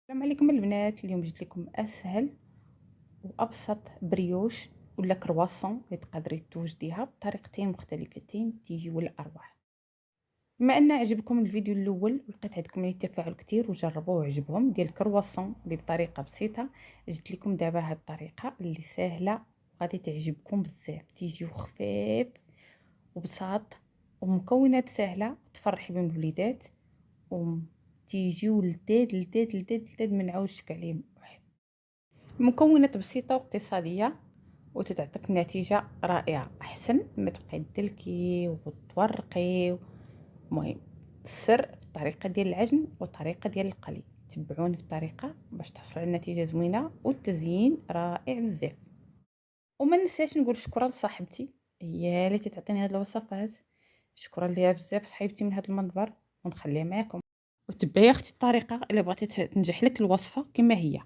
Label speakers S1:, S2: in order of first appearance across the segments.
S1: السلام عليكم البنات. اليوم جبت لكم اسهل وابسط بريوش ولا كرواسون اللي تقدري توجديها بطريقتين مختلفتين تيجيو الارواح. بما ان عجبكم الفيديو الاول ولقيت عندكم عليه تفاعل كتير وجربوه وعجبهم ديال الكرواسون اللي بطريقه بسيطه، جبت لكم دابا هاد الطريقه اللي سهله وغادي تعجبكم بزاف. تيجيو خفيف وبساط ومكونات سهله تفرحي بهم الوليدات، وتيجيو لذاذ لذاذ لذاذ لذاذ ما نعاودش عليهم واحد. المكونات بسيطة واقتصادية وتتعطيك نتيجة رائعة، أحسن ما تبقاي تدلكي وتورقي. المهم السر في الطريقة ديال العجن والطريقة ديال القلي، تبعوني في الطريقة باش تحصلوا على نتيجة زوينة والتزيين رائع بزاف. وما ننساش نقول شكرا لصاحبتي هي اللي تعطيني هاد الوصفات، شكرا ليها بزاف صاحبتي من هاد المنبر، ونخليها معكم وتبعي اختي الطريقة اللي بغيتي تنجح لك الوصفة كما هي.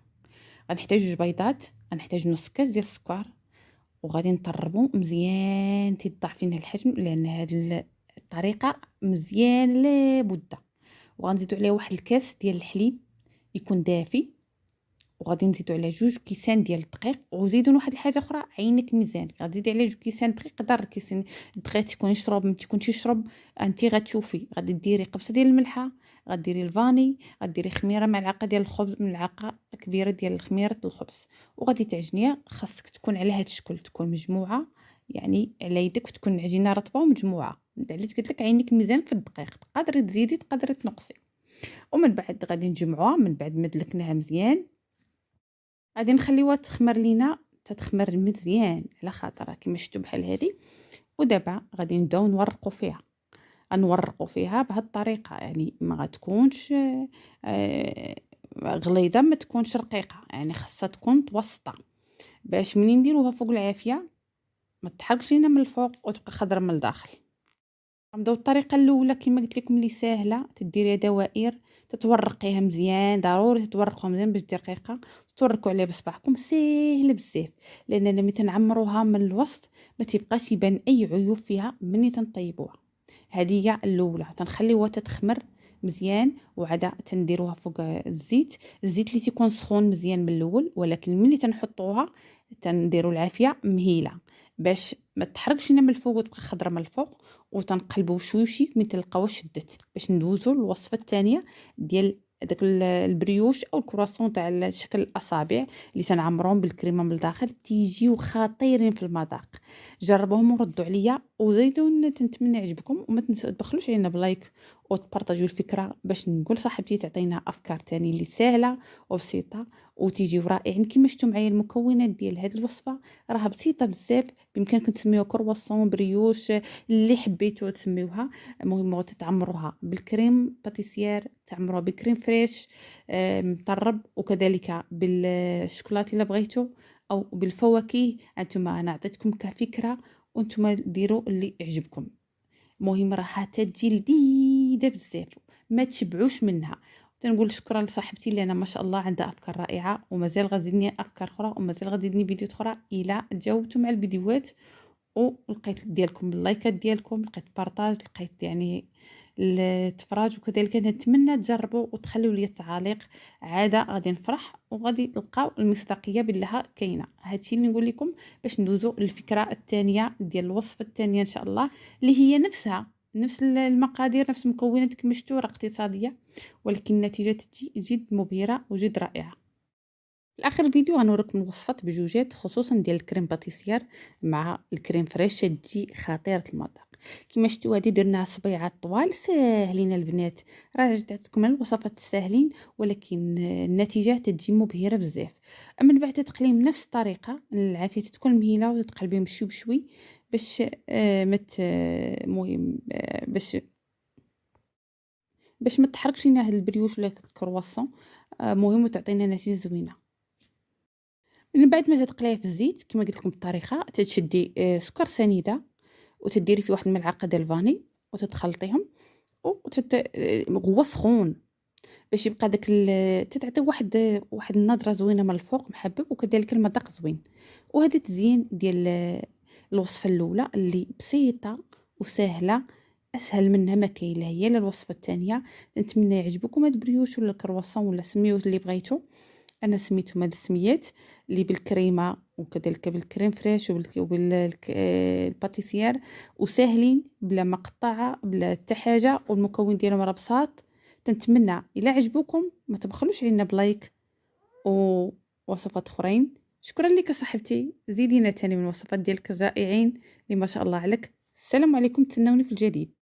S1: غنحتاج جوج بيضات، غنحتاج نص كاس ديال السكر، وغادي نطربو مزيان تيضاع فينا الحجم لان هاد الطريقه مزيان لابد. وغنزيدو عليه واحد الكاس ديال الحليب يكون دافي، وغادي نزيدو عليه جوج كيسان ديال الدقيق. وزيدوا واحد الحاجه اخرى، عينك ميزان غتزيدي عليه جوج كيسان دقيق. قدر الكيسان الدقيق تيكون يشرب ما تيكونش يشرب انت غتشوفي. غادي ديري قبصه ديال الملحه، غديري الفاني، غديري خميره ملعقه ديال الخبز، ملعقه كبيره ديال خميره الخبز، وغادي تعجنيها. خاصك تكون على هذا الشكل، تكون مجموعه يعني على يدك، وتكون العجينه رطبه ومجموعه. علاش قلت لك عينك ميزان في الدقيق، تقدري تزيدي تقدري تنقصي. ومن بعد غادي نجمعوها من بعد ما دلكناها مزيان. غادي نخليوها تخمر لينا، تتخمر مزيان على خاطرها كيما شفتوا بحال هذه. ودابا غادي نبداو نورقوا فيها. غنورقوا فيها بهذه الطريقه، يعني ما غتكونش آه، غليظه، ما تكونش رقيقه، يعني خاصها تكون متوسطه باش منين نديروها فوق العافيه ما تحرقش لينا من الفوق وتبقى خضره من الداخل. غنبداو الطريقه الاولى كما قلت لكم اللي ساهله، تديريها دوائر، تتورقيها مزيان، ضروري تتورقوها مزيان باش دقيقه، توركوا عليها بصبعكم ساهله بزاف. لاننا ملي تنعمروها من الوسط ما تيبقاش يبان اي عيوب فيها ملي تنطيبوها. هذه هي الاولى، تنخليوها تتخمر مزيان وعدا تنديروها فوق الزيت. الزيت اللي تيكون سخون مزيان من الاول، ولكن ملي تنحطوها تنديروا العافيه مهيله باش ما تحرقش لنا من الفوق وتبقى خضره من الفوق. وتنقلبوا شويشي من تلقاوها شدت باش ندوزوا للوصفه الثانيه ديال داك البريوش او الكرواسون تاع شكل الاصابع اللي تنعمرهم بالكريمه من الداخل، تيجيو خطيرين في المذاق. جربوهم وردوا عليا وزيدوا نتمنى يعجبكم. وما تبخلوش علينا بلايك وتبارطاجيو الفكره باش نقول صاحبتي تعطينا افكار تاني اللي سهله وبسيطه وتيجيو رائعين. كما شفتوا معايا المكونات ديال هذه الوصفه راها بسيطه بزاف، بامكانكم تسميوها كرواسون بريوش اللي حبيتوا تسميوها. المهم تتعمروها بالكريم باتيسير، تعمروها بكريم فريش مطرب، وكذلك بالشوكولاته الا بغيتوا، او بالفواكه. انتم انا عطيتكم كفكره وانتم ديروا اللي يعجبكم. المهم راها تجي لذيذه بزاف، ما تشبعوش منها. تنقول شكرا لصاحبتي اللي انا ما شاء الله عندها افكار رائعه، ومازال غتزيدني افكار اخرى، ومازال غتزيدني فيديوهات اخرى الى تجاوبتوا مع الفيديوهات ولقيت ديالكم اللايكات ديالكم، لقيت بارطاج، لقيت يعني التفراج. وكذلك نتمنى تجربوا وتخليوا لي التعاليق، عاده غادي نفرح وغادي تلقاو المصداقيه بلها كاينه. هادشي اللي نقول لكم باش ندوزوا للفكره الثانيه ديال الوصفه الثانيه ان شاء الله، اللي هي نفسها نفس المقادير نفس المكونات كما شفتوا، راه اقتصاديه ولكن النتيجه تجي جد مبهره وجد رائعه. في اخر الفيديو غنوريكم الوصفات بجوجات خصوصا ديال الكريم باتيسير مع الكريم فريش، تجي خطيره المذاق. كما شفتوا هذه درناها صبيعات طوال ساهلين البنات. راه جبتكم الوصفات الساهلين ولكن النتيجه تجي مبهره بزاف. من بعد تقليم نفس الطريقه العافيه تكون مهيله وتقلبيهم بشوي بشوي باش مت مهم باش ما تحرقش لنا هاد البريوش ولا الكرواسون. مهم وتعطينا نتيجه زوينه. من بعد ما تقليه في الزيت كما قلت لكم الطريقه، تشدي سكر سنيده وتديري فيه واحد الملعقه ديال الفاني وتتخلطيهم هو سخون باش يبقى داك تتعطي واحد النظره زوينه من الفوق محبب، وكذلك المذاق زوين. وهذا تزيين ديال الوصفه الاولى اللي بسيطه وسهله اسهل منها ما كاين، لا هي لا الوصفه الثانيه. نتمنى يعجبكم هاد البريوش ولا الكرواسون ولا سميوه اللي بغيتو. انا سميتهم هاد السميات، اللي بالكريمه وكذلك بالكريم فريش الباتيسير، وساهلين بلا مقطعه بلا حتى حاجه، والمكون ديالهم راه بساط. تنتمنى الا عجبوكم ما تبخلوش علينا بلايك ووصفات اخرين. شكرا لك صاحبتي، زيدينا تاني من الوصفات ديالك الرائعين اللي ما شاء الله عليك. السلام عليكم، تسنوني في الجديد.